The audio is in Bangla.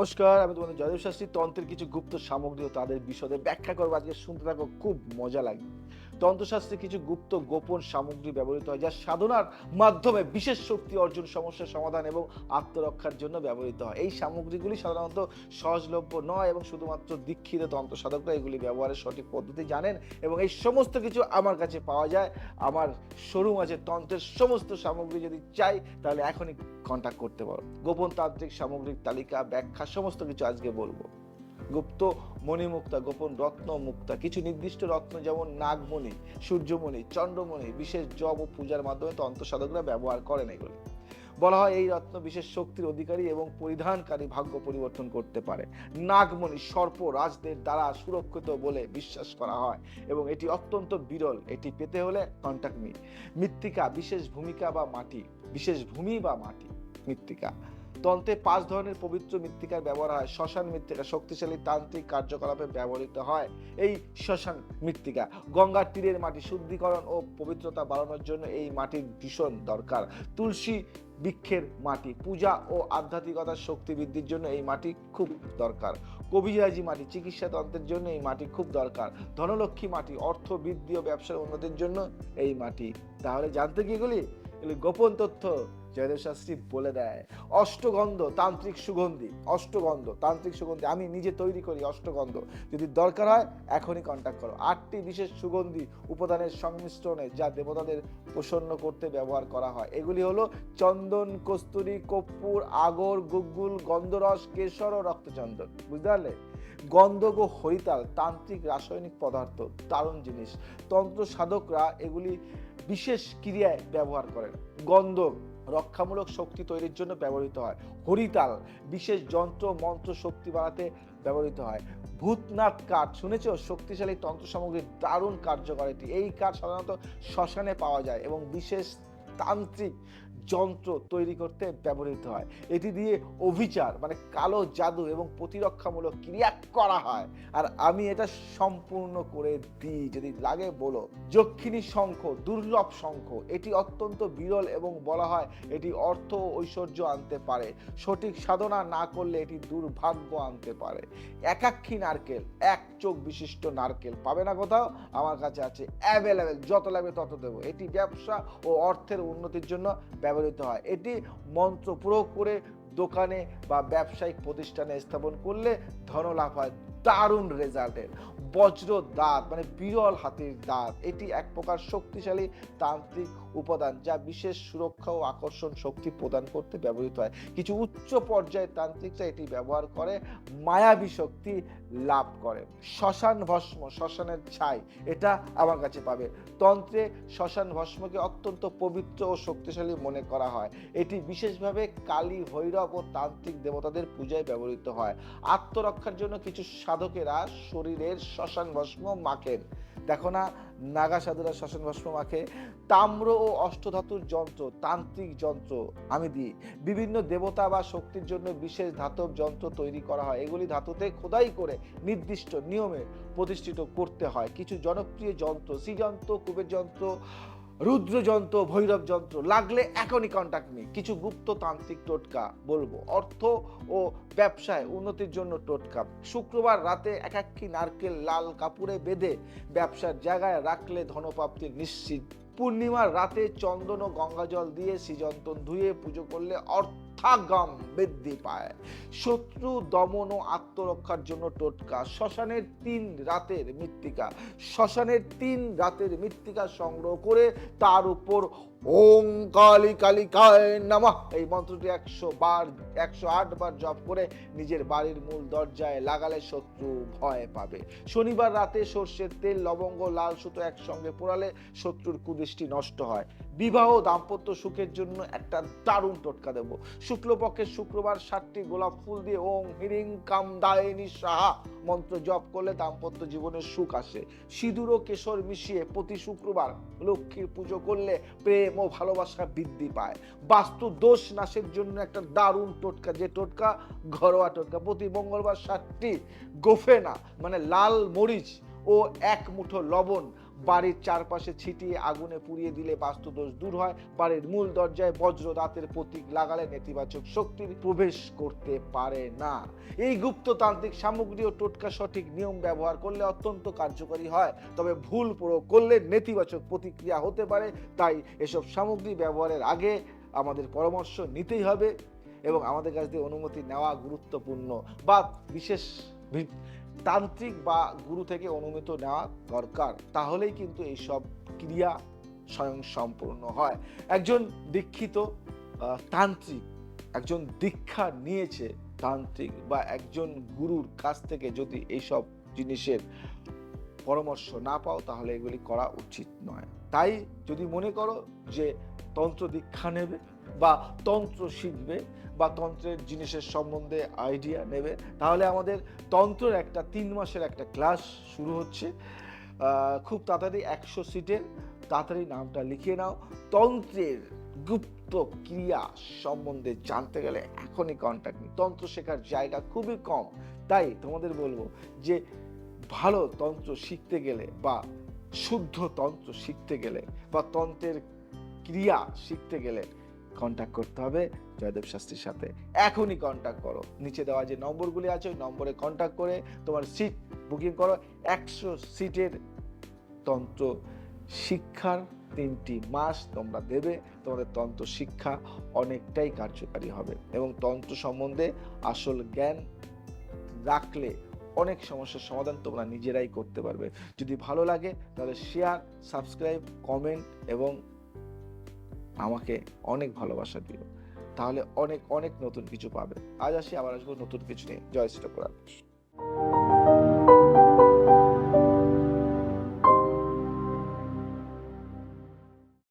নমস্কার, আমি তোমাদের জয়দেব শাস্ত্রী। তন্ত্রের কিছু গুপ্ত সামগ্রী ও তাদের বিশদে ব্যাখ্যা করবো। আজকে শুনতে থাকো, খুব মজা লাগবে। তন্ত্রশাস্ত্রে কিছু গুপ্ত গোপন সামগ্রী ব্যবহৃত হয়, যা সাধনার মাধ্যমে বিশেষ শক্তি অর্জন, সমস্যা সমাধান এবং আত্মরক্ষার জন্য ব্যবহৃত হয়। এই সামগ্রীগুলি সাধারণত সহজলভ্য নয় এবং শুধুমাত্র দীক্ষিত তন্ত্র সাধকরা এগুলি ব্যবহারের সঠিক পদ্ধতি জানেন। এবং এই সমস্ত কিছু আমার কাছে পাওয়া যায়। আমার শোরুম আছে তন্ত্রের সমস্ত সামগ্রী। যদি চাই তাহলে এখনই কন্ট্যাক্ট করতে পারো। গোপন তান্ত্রিক সামগ্রিক তালিকা, ব্যাখ্যা, সমস্ত কিছু আজকে বলবো। গুপ্ত মণিমুক্তা, গোপন রত্ন মুক্তা। কিছু নির্দিষ্ট রত্ন যেমন নাগমণি, সূর্যমণি, চন্দ্রমণি বিশেষ জপ ও পূজার মাধ্যমে তন্ত্র সাধকরা ব্যবহার করেন। এগুলি বলা হয় এই রত্ন বিশেষ শক্তির অধিকারী এবং পরিধানকারী ভাগ্য পরিবর্তন করতে পারে। নাগমণি সর্প রাজদের দ্বারা সুরক্ষিত বলে বিশ্বাস করা হয় এবং এটি অত্যন্ত বিরল। এটি পেতে হলে কন্টাক্ট মি। মৃত্তিকা, বিশেষ ভূমিকা বা মাটি, বিশেষ ভূমি বা মাটি। মৃত্তিকা তন্ত্রে 5 ধরনের পবিত্র মৃত্তিকার ব্যবহার হয়। শ্মশান মৃত্তিকা শক্তিশালী তান্ত্রিক কার্যকলাপে ব্যবহৃত হয়। এই শ্মশান মৃত্তিকা গঙ্গার তীরের মাটি, শুদ্ধিকরণ ও পবিত্রতা বাড়ানোর জন্য এই মাটির ভীষণ দরকার। তুলসী বৃক্ষের মাটি পূজা ও আধ্যাত্মিকতার শক্তি বৃদ্ধির জন্য এই মাটি খুব দরকার। কবিরাজি মাটি চিকিৎসা তন্ত্রের জন্য এই মাটি খুব দরকার। ধনলক্ষ্মী মাটি অর্থ বৃদ্ধি ও ব্যবসার উন্নতির জন্য এই মাটি। তাহলে জানতে কি এগুলি গোপন তথ্য জয়দেব শাস্ত্রী বলে দেয়। অষ্টগন্ধ তান্ত্রিক সুগন্ধি, অষ্টগন্ধ তান্ত্রিক সুগন্ধি আমি নিজে তৈরি করি। অষ্টগন্ধ যদি দরকার হয় এখনই কন্ট্যাক্ট করো। 8টি বিশেষ সুগন্ধি উপাদানের সংমিশ্রণে যা দেবতাদের প্রসন্ন করতে ব্যবহার করা হয়। এগুলি হলো চন্দন, কস্তুরী, কর্পূর, আগর, গুগ্গুল, গন্ধরস, কেশর ও রক্তচন্দন। বুঝতে পারলে? গন্ধক ও হরিতাল তান্ত্রিক রাসায়নিক পদার্থ, দারুণ জিনিস। তন্ত্র সাধকরা এগুলি বিশেষ ক্রিয়ায় ব্যবহার করেন। গন্ধক রক্ষামূলক শক্তি তৈরির জন্য ব্যবহৃত হয়। হরিতাল বিশেষ যন্ত্র মন্ত্র শক্তি বাড়াতে ব্যবহৃত হয়। ভূতনাথ কাঠ শুনেছ? শক্তিশালী তন্ত্র সামগ্রীর দারুণ কার্যকর এটি। এই কাঠ সাধারণত শ্মশানে পাওয়া যায় এবং বিশেষ তান্ত্রিক যন্ত্র তৈরি করতে ব্যবহৃত হয়। এটি দিয়ে অভিচার মানে কালো জাদু এবং প্রতিরক্ষামূলক ক্রিয়া করা হয়। আর আমি এটা সম্পূর্ণ করে দিই, যদি লাগে বলো। যক্ষিণী শঙ্খ দুর্লভ শঙ্খ, এটি অত্যন্ত বিরল এবং বলা হয় এটি অর্থ ও ঐশ্বর্য আনতে পারে। সঠিক সাধনা না করলে এটি দুর্ভাগ্য আনতে পারে। একাক্ষী নারকেল, এক চোখ বিশিষ্ট নারকেল পাবে না কোথাও, আমার কাছে আছে অ্যাভেলেবেল, যত লাগবে তত দেবো। এটি ব্যবসা ও অর্থের উন্নতির জন্য ব্যবহৃত হয়। এটি মন্ত্র প্রয়োগ করে দোকানে বা ব্যবসায়িক প্রতিষ্ঠানে স্থাপন করলে ধনলাভ হয় দারুণ রেজাল্টের। বজ্র দাঁত মানে বিরল হাতির দাঁত, এটি এক প্রকার শক্তিশালী তান্ত্রিক উপাদান যা বিশেষ সুরক্ষা ও আকর্ষণ শক্তি প্রদান করতে ব্যবহৃত হয়। কিছু উচ্চ পর্যায়ের তান্ত্রিকরা এটি ব্যবহার করে মায়াবী শক্তি লাভ করে। শ্মশান ভস্ম, শ্মশানের ছাই, এটা আমার কাছে পাবে। তন্ত্রে শ্মশান ভস্মকে অত্যন্ত পবিত্র ও শক্তিশালী মনে করা হয়। এটি বিশেষভাবে কালী, ভৈরব ও তান্ত্রিক দেবতাদের পূজায় ব্যবহৃত হয়। আত্মরক্ষার জন্য কিছু সাধকেরা শরীরের শ্মশান ভস্ম মাখেন। দেখো না, নাগা সাধুরা শ্মশান ভস্ম মাখে। তাম্র ও অষ্টধাতুর যন্ত্র, তান্ত্রিক যন্ত্র আমি দিই। বিভিন্ন দেবতা বা শক্তির জন্য বিশেষ ধাতব যন্ত্র তৈরি করা হয়। এগুলি ধাতুতে খোদাই করে নির্দিষ্ট নিয়মে প্রতিষ্ঠিত করতে হয়। কিছু জনপ্রিয় যন্ত্র শ্রীযন্ত্র, কুবের যন্ত্র, রুদ্র যন্ত্র, ভৈরব যন্ত্র লাগলে এখনই কন্ট্যাক্ট মি। কিছু গুপ্ত তান্ত্রিক টোটকা বলবো। অর্থ ও ব্যবসায় উন্নতির জন্য টোটকা। শুক্রবার রাতে একাক্ষী নারকেল লাল কাপড়ে বেঁধে ব্যবসার জায়গায় রাখলে ধনপ্রাপ্তি নিশ্চিত। পূর্ণিমার রাতে চন্দন ও গঙ্গাজল দিয়ে শ্রীযন্ত্র ধুয়ে পুজো করলে অর্থাগম বৃদ্ধি পায়। শত্রু দমন ও আত্মরক্ষার জন্য টোটকা। শ্মশানের 3 রাতের মৃত্তিকা, শ্মশানের 3 রাতের মৃত্তিকা সংগ্রহ করে তার উপর ওং কালী কালিকায় নমঃ এই মন্ত্রটি 108 বার জপ করে নিজের বাড়ির মূল দরজায় লাগালে শত্রু ভয় পাবে। শনিবার রাতে সর্ষের তেল, লবঙ্গ, লাল সুতো একসঙ্গে পোড়ালে শত্রুর কুদৃষ্টি নষ্ট হয়। বিবাহ দাম্পত্য সুখের জন্য একটা দারুণ টোটকা দেব। শুক্লপক্ষের শুক্রবার 7টি গোলাপ ফুল দিয়ে ওং হিরিং কামদায়িনী সাহা মন্ত্র জপ করলে দাম্পত্য জীবনের সুখ আসে। সিঁদুর ও কেশর মিশিয়ে প্রতি শুক্রবার লক্ষ্মীর পুজো করলে প্রেম ও ভালোবাসা বৃদ্ধি পায়। বাস্তু দোষ নাশের জন্য একটা দারুণ টোটকা, যে টোটকা ঘরোয়া টোটকা। প্রতি মঙ্গলবার 7টি গোফেনা মানে লাল মরিচ ও 1 মুঠো লবণ বাড়ির চারপাশে ছিটিয়ে আগুনে পুড়িয়ে দিলে বাস্তুদোষ দূর হয়। বাড়ির মূল দরজায় বজ্র দাঁতের প্রতীক লাগালে নেতিবাচক শক্তির প্রবেশ করতে পারে না। এই গুপ্ততান্ত্রিক সামগ্রী ও টোটকা সঠিক নিয়ম ব্যবহার করলে অত্যন্ত কার্যকরী হয়, তবে ভুল প্রয়োগ করলে নেতিবাচক প্রতিক্রিয়া হতে পারে। তাই এসব সামগ্রী ব্যবহারের আগে আমাদের পরামর্শ নিতেই হবে এবং আমাদের কাছ থেকে অনুমতি নেওয়া গুরুত্বপূর্ণ, বা বিশেষ তান্ত্রিক বা গুরু থেকে অনুমতি নেওয়া দরকার। তাহলেই কিন্তু এইসব ক্রিয়া স্বয়ং সম্পূর্ণ হয়। একজন দীক্ষিত তান্ত্রিক, একজন দীক্ষা নিয়েছে তান্ত্রিক বা একজন গুরুর কাছ থেকে যদি এইসব জিনিসের পরামর্শ না পাও, তাহলে এগুলি করা উচিত নয়। তাই যদি মনে করো যে তন্ত্র দীক্ষা নেবে বা তন্ত্র শিখবে বা তন্ত্রের জিনিসের সম্বন্ধে আইডিয়া নেবে, তাহলে আমাদের তন্ত্রের একটা 3 মাসের একটা ক্লাস শুরু হচ্ছে। খুব তাড়াতাড়ি 100 সিটের, তাড়াতাড়ি নামটা লিখে নাও। তন্ত্রের গুপ্ত ক্রিয়া সম্বন্ধে জানতে গেলে এখনই কন্ট্যাক্ট নিই। তন্ত্র শেখার জায়গা খুবই কম, তাই তোমাদের বলবো যে ভালো তন্ত্র শিখতে গেলে বা শুদ্ধ তন্ত্র শিখতে গেলে বা তন্ত্রের ক্রিয়া শিখতে গেলে কন্ট্যাক্ট করতে হবে জয়দেব শাস্ত্রীর সাথে। এখনই কন্ট্যাক্ট করো, নিচে দেওয়া যে নম্বরগুলি আছে ওই নম্বরে কন্ট্যাক্ট করে তোমার সিট বুকিং করো। 100 সিটের তন্ত্র শিক্ষার 3টি মাস তোমরা দেবে, তোমাদের তন্ত্র শিক্ষা অনেকটাই কার্যকারী হবে এবং তন্ত্র সম্বন্ধে আসল জ্ঞান রাখলে অনেক সমস্যার সমাধান তোমরা নিজেরাই করতে পারবে। যদি ভালো লাগে তাহলে শেয়ার, সাবস্ক্রাইব, কমেন্ট এবং আমাকে অনেক ভালোবাসা দিও, তাহলে অনেক অনেক নতুন কিছু পাবে। আজ আসি, আবার আসবো নতুন কিছু নিয়ে। জয় শ্রী ঠাকুর।